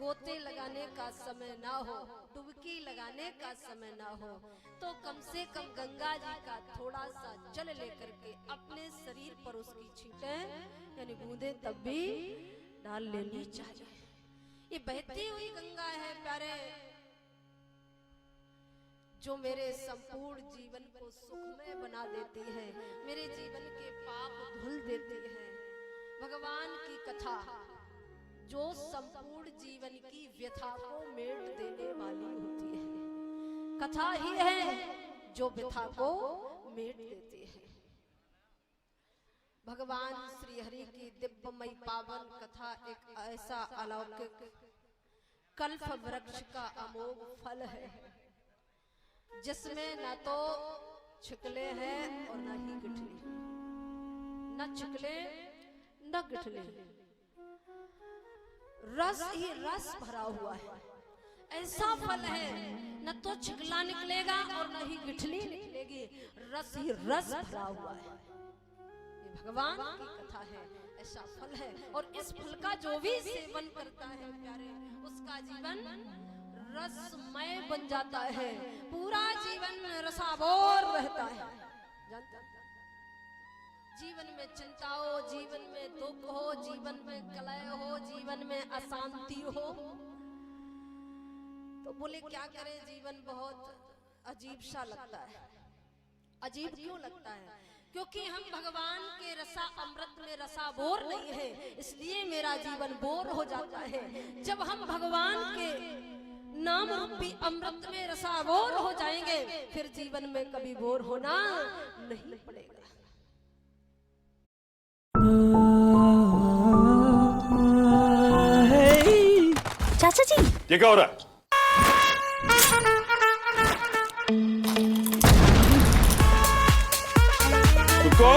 गोते लगाने का समय ना हो, डुबकी लगाने का समय ना हो, तो कम से कम गंगा जी का थोड़ा सा जल लेकर के अपने शरीर पर उसकी छींटें यानी बूंदे तब भी डाल लेनी चाहिए। ये बहती हुई गंगा है प्यारे, जो मेरे संपूर्ण जीवन को सुखमय बना देती है, मेरे जीवन के पाप धुल देती है। भगवान की कथा जो संपूर्ण जीवन की व्यथा को मेट देने वाली होती है, कथा ही है जो व्यथा को मेट देती है। भगवान श्री हरि की दिव्यमयी पावन कथा एक ऐसा अलौकिक कल्प वृक्ष का अमोघ फल है, जिसमें न तो छिकले हैं और न ही गिठली, न छिकले न गिठले, रस ही रस भरा हुआ है। ऐसा फल है न तो छिकला निकलेगा और न ही गिठली निकलेगी, रस ही रस भरा हुआ है। ये भगवान की कथा है, ऐसा फल है। और इस फल का जो भी सेवन करता है प्यारे, उसका जीवन रसमय बन जाता है, पूरा जीवन रसाभोर रहता है। जानते हैं? जीवन में चिंता हो, जीवन में दुख हो, जीवन में कलह हो, जीवन में अशांति हो, तो बोले क्या करें, जीवन बहुत अजीब सा लगता है। अजीब क्यों लगता है? क्योंकि हम भगवान के रसा अमृत में रसाभोर नहीं है, इसलिए मेरा जीवन बोर हो जाता है। जब हम भगवान के नाम रूपी अमृत में रसाभोर हो जाएंगे, फिर जीवन में कभी बोर होना नहीं पड़ेगा। चाचा जी, ये क्या हो रहा है? रुको।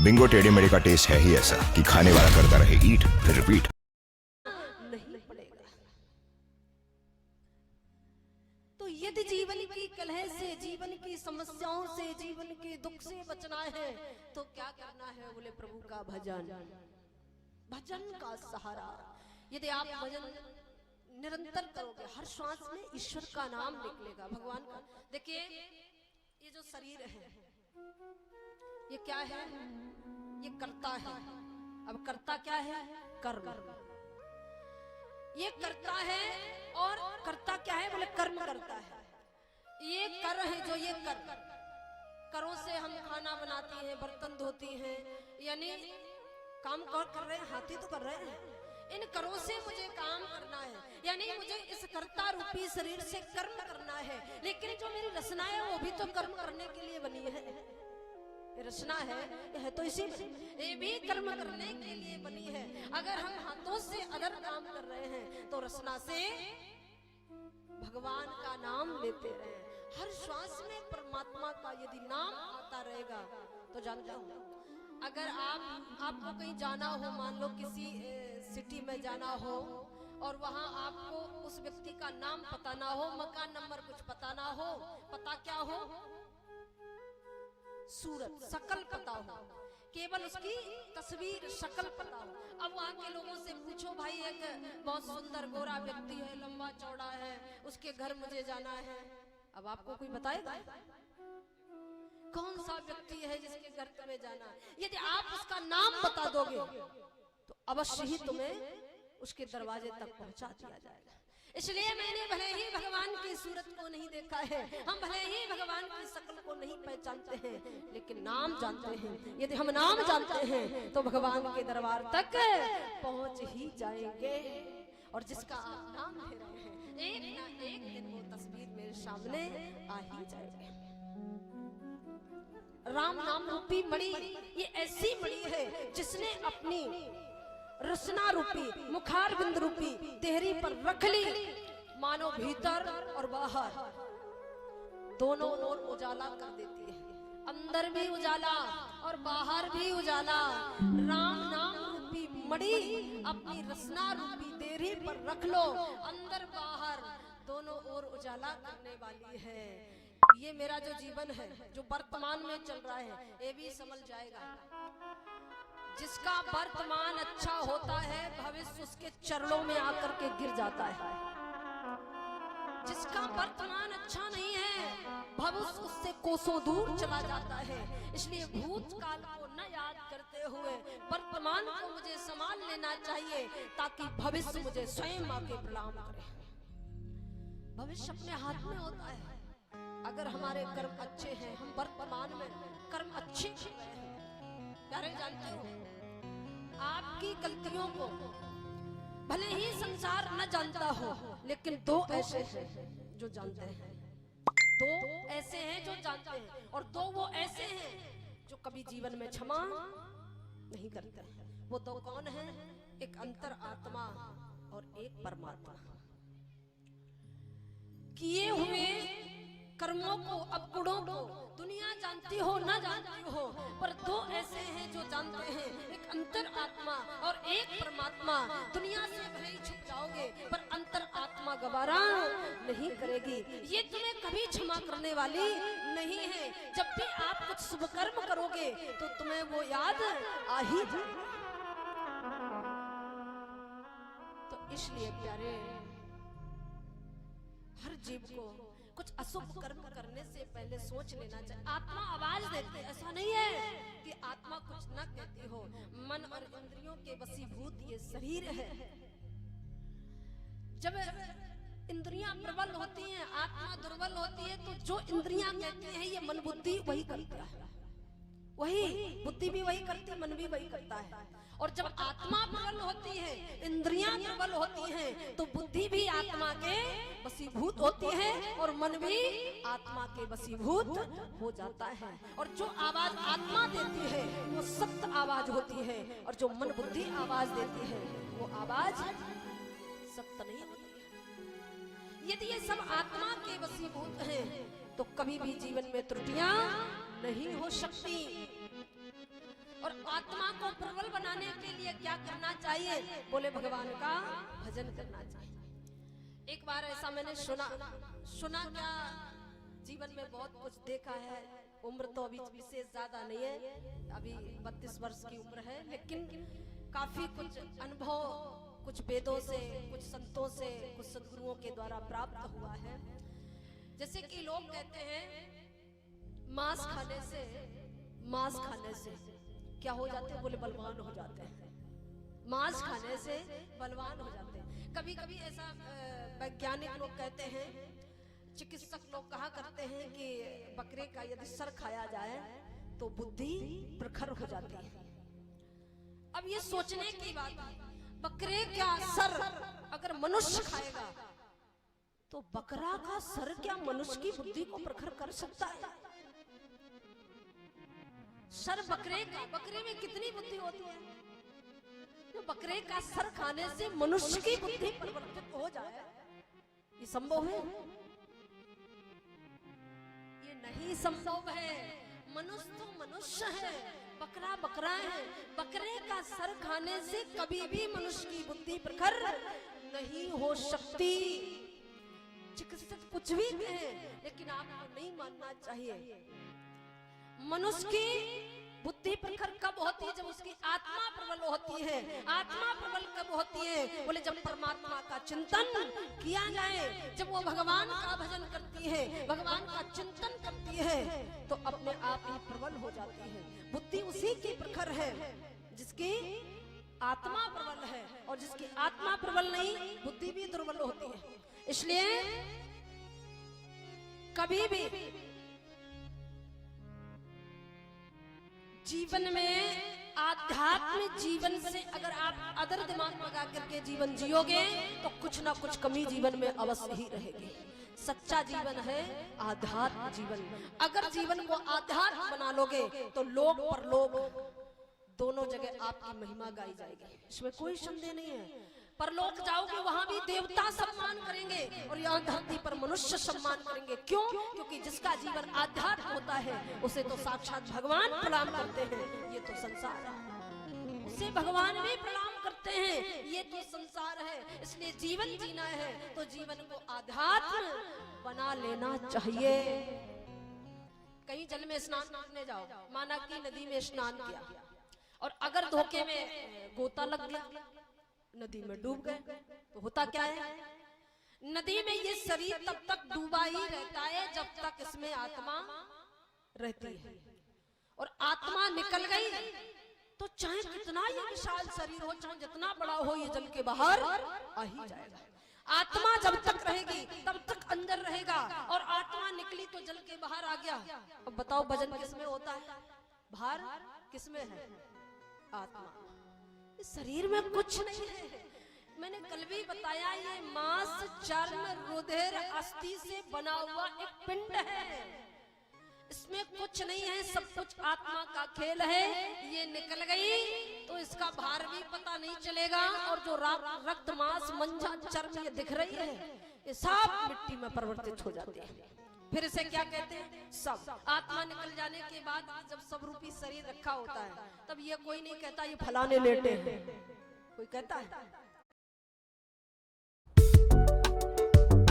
बिंगो टेढ़ी मेढ़ी का टेस्ट है ही ऐसा कि खाने वाला करता रहे ईट फिर रिपीट। नहीं पड़ेगा। तो यदि जीवन की कलह से, जीवन की समस्याओं से, जीवन के दुख से बचना है तो क्या करना है? बोले प्रभु का भजन, भजन का सहारा। यदि आप भजन निरंतर करोगे, हर श्वास में ईश्वर का नाम निकलेगा, भगवान का। देखिए ये जो शरीर है ये क्या है? ये कर्ता है। अब कर्ता क्या है? कर्म। ये कर्ता है और कर्ता क्या है? बोले कर्म करता है। ये कर है जो ये करों से हम खाना बनाती हैं, बर्तन धोती हैं, यानी काम कर रहे हैं, हाथी तो कर रहे हैं। इन करों से मुझे काम करना है, यानी मुझे इस कर्ता रूपी शरीर से कर्म करना है। लेकिन जो मेरी रचना है वो भी तो कर्म करने के लिए बनी है। ये रचना है, यह तो इसी ये भी कर्म करने के लिए बनी है। अगर हम हाथों से अगर काम कर रहे हैं तो रचना से भगवान का नाम लेते रहे। हर श्वास में परमात्मा का यदि नाम आता रहेगा तो जानता हूँ, अगर आपको कहीं जाना हो, मान लो किसी सिटी में जाना हो और वहां आपको उस व्यक्ति का नाम पता ना हो, मकान नंबर कुछ पता ना हो, पता क्या हो? सूरत, शकल पता हो, केवल उसकी तस्वीर, शकल पता हो। अब वहां के लोगों से पूछो, भाई एक बहुत सुंदर गोरा व्यक्ति है, लंबा चौड़ा है, उसके घर मुझे जाना है, अब आपको कोई बताएगा? कौन सा व्यक्ति है जिसके घर तुम्हें जाना है? यदि आप उसका नाम बता दोगे तो अवश्य ही तुम्हें उसके दरवाजे तक पहुंचा दिया जाएगा। इसलिए मैंने भले ही भगवान की सूरत को नहीं देखा है, हम भले ही भगवान की शक्ल को नहीं पहचानते हैं, लेकिन नाम जानते हैं। यदि हम नाम जानते हैं तो भगवान के दरबार तक पहुंच ही जाएंगे। और जिसका आप नाम ले रहे हैं, एक ना एक दिन वो तस्वीर मेरे सामने आ ही जाएगी। राम नाम रूपी मणि, ये ऐसी मणि है जिसने अपनी रचना रूपी, मुखार बिंद रूपी देहरी पर रख ली, मानो भीतर और बाहर दोनों ओर उजाला कर देती है। अंदर भी उजाला और बाहर भी उजाला। राम नाम रूपी मणि अपनी रचना रूपी देहरी पर रख लो, अंदर बाहर दोनों ओर उजाला करने वाली है। ये मेरा जो जीवन है, जो वर्तमान में चल रहा है, ये भी समझ जाएगा। जिसका वर्तमान अच्छा होता है, भविष्य उसके चरणों में आकर के गिर जाता है। जिसका वर्तमान अच्छा नहीं है, भविष्य उससे कोसों दूर चला जाता है। इसलिए भूतकाल को न याद करते हुए वर्तमान को मुझे संभाल लेना चाहिए, ताकि भविष्य मुझे स्वयं आके प्रणाम करे। भविष्य अपने हाथ में होता है। अगर हमारे कर्म अच्छे हैं, हम वर्तमान में कर्म अच्छे कर रहे हैं। प्यारे, जानते हो, आपकी गलतियों को भले ही संसार न जानता हो, लेकिन दो ऐसे हैं जो जानते हैं। दो ऐसे हैं जो जानते हैं, और दो वो ऐसे हैं जो कभी जीवन में क्षमा नहीं करते। वो दो कौन हैं? एक अंतर आत्मा और एक परमात्मा। किए हुए कर्मों को, अपगुणों को दुनिया जानती हो ना जानती हो, पर दो ऐसे हैं जो जानते हैं, एक अंतर आत्मा और एक परमात्मा। दुनिया से भले ही छुप जाओगे, पर अंतर आत्मा गवारा नहीं करेगी। ये तुम्हें कभी क्षमा करने वाली नहीं है। जब भी आप कुछ शुभ कर्म करोगे तो तुम्हें वो याद आ ही जाएगा। तो इसलिए प्यारे, हर जीव को कुछ अशुभ कर्म करने से पहले सोच लेना चाहिए। आत्मा आवाज देती है, ऐसा नहीं है कि आत्मा कुछ न कहती हो। मन और इंद्रियों के वशीभूत ये शरीर है। जब इंद्रियां प्रबल होती हैं, आत्मा दुर्बल होती है, तो जो इंद्रियां कहती है, ये मन बुद्धि वही करता है। वही बुद्धि भी वही करती, मन भी वही करता है। और जब आत्मा प्रबल होती है, इंद्रियां प्रबल होती हैं, तो बुद्धि भी आत्मा के वशीभूत होती है और मन भी आत्मा के वशीभूत हो जाता है। और जो आवाज आत्मा देती है वो सत्य आवाज होती है, और जो मन बुद्धि आवाज देती है वो आवाज सत्य नहीं होती है। यदि ये सब आत्मा के वशीभूत हैं, तो कभी भी जीवन में त्रुटियां नहीं हो सकती। और आत्मा को प्रबल बनाने के लिए क्या करना चाहिए? बोले भगवान का भजन करना चाहिए। एक बार ऐसा मैंने सुना क्या, जीवन में बहुत कुछ देखा है। उम्र तो अभी विशेष ज्यादा नहीं है, अभी 32 वर्ष की उम्र है, लेकिन काफी कुछ अनुभव, कुछ वेदों से, कुछ संतों से, कुछ सद्गुरुओं के द्वारा प्राप्त हुआ है। जैसे कि लोग कहते हैं मांस खाने से क्या हो जाते हैं? बोले बलवान हो जाते हैं। मांस खाने से बलवान हो जाते हैं। कभी कभी ऐसा वैज्ञानिक लोग कहते हैं, चिकित्सक लोग कहा करते हैं कि बकरे का यदि सर खाया जाए तो बुद्धि प्रखर हो जाती है। अब ये सोचने की बात है, बकरे का सर अगर मनुष्य खाएगा तो बकरा का सर क्या मनुष्य की बुद्धि को प्रखर कर सकता है? सर बकरे में कितनी बुद्धि होती है? तो बकरे का सर खाने से मनुष्य की बुद्धि परिवर्तित हो जाए, ये संभव है? ये नहीं संभव है। मनुष्य तो मनुष्य है, बकरा बकरा है। बकरे का सर खाने से कभी भी मनुष्य की बुद्धि प्रखर नहीं हो सकती। चिकित्सक कुछ भी कहे, लेकिन आपको नहीं मानना चाहिए। मनुष्य की बुद्धि प्रखर कब होती है? जब उसकी आत्मा प्रबल होती है। आत्मा प्रबल कब होती है? बोले जब परमात्मा का चिंतन किया जाए, जब वो भगवान का भजन करती है, भगवान का चिंतन करती है, तो अपने आप ही प्रबल हो जाती है। बुद्धि उसी की प्रखर है जिसकी आत्मा प्रबल है, और जिसकी आत्मा प्रबल नहीं, बुद्धि भी दुर्बल होती है। इसलिए कभी भी जीवन में, आध्यात्मिक जीवन से अगर आप अदर दिमाग लगा करके जीवन जियोगे तो कुछ ना कुछ कमी जीवन में अवश्य ही रहेगी। सच्चा जीवन है आध्यात्म जीवन। अगर जीवन को आध्यात्म बना लोगे तो लोक परलोक दोनों जगह आपकी महिमा गाई जाएगी, इसमें कोई संदेह नहीं है। परलोक जाओगे वहां भी देवता सम्मान करेंगे और यहाँ धरती पर मनुष्य सम्मान करेंगे। क्यों? क्योंकि जिसका जीवन आध्यात्म होता है उसे तो साक्षात भगवान प्रणाम करते हैं। ये तो संसार है, उसे भगवान भी प्रणाम करते हैं, ये तो संसार है, इसलिए जीवन जीना है तो जीवन को आध्यात्म बना लेना चाहिए। कहीं जल में स्नान करने जाओ, माना कि नदी में स्नान किया और अगर धोखे में गोता लग गया, नदी में डूब गए, तो होता क्या है? नदी में ये शरीर तब तक डूबा ही रहता है जब तक इसमें आत्मा रहती है, और आत्मा निकल गई तो चाहे कितना ये विशाल शरीर हो, चाहे जितना बड़ा हो, ये जल के बाहर आ ही जाएगा। आत्मा जब तक रहेगी तब तक अंदर रहेगा, और आत्मा निकली तो जल के बाहर आ गया। अब बताओ वजन किसमें होता है, भार किसमें है? आत्मा। इस शरीर में कुछ नहीं है। मैंने कल भी बताया, ये मांस, चर्म, रुधिर, अस्थि से बना हुआ एक पिंड है, इसमें कुछ नहीं है, सब कुछ आत्मा का खेल है। ये निकल गई तो इसका भार भी पता नहीं चलेगा, और जो रक्त, मांस, मंजा, चर्म ये दिख रही है, ये सब मिट्टी में परिवर्तित हो जाती है। फिर इसे क्या कहते हैं? सब। आत्मा निकल जाने के बाद जब सब रूपी शरीर रखा होता है, तब ये कोई नहीं कहता ये फलाने लेटे हैं, कोई कहता है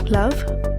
Love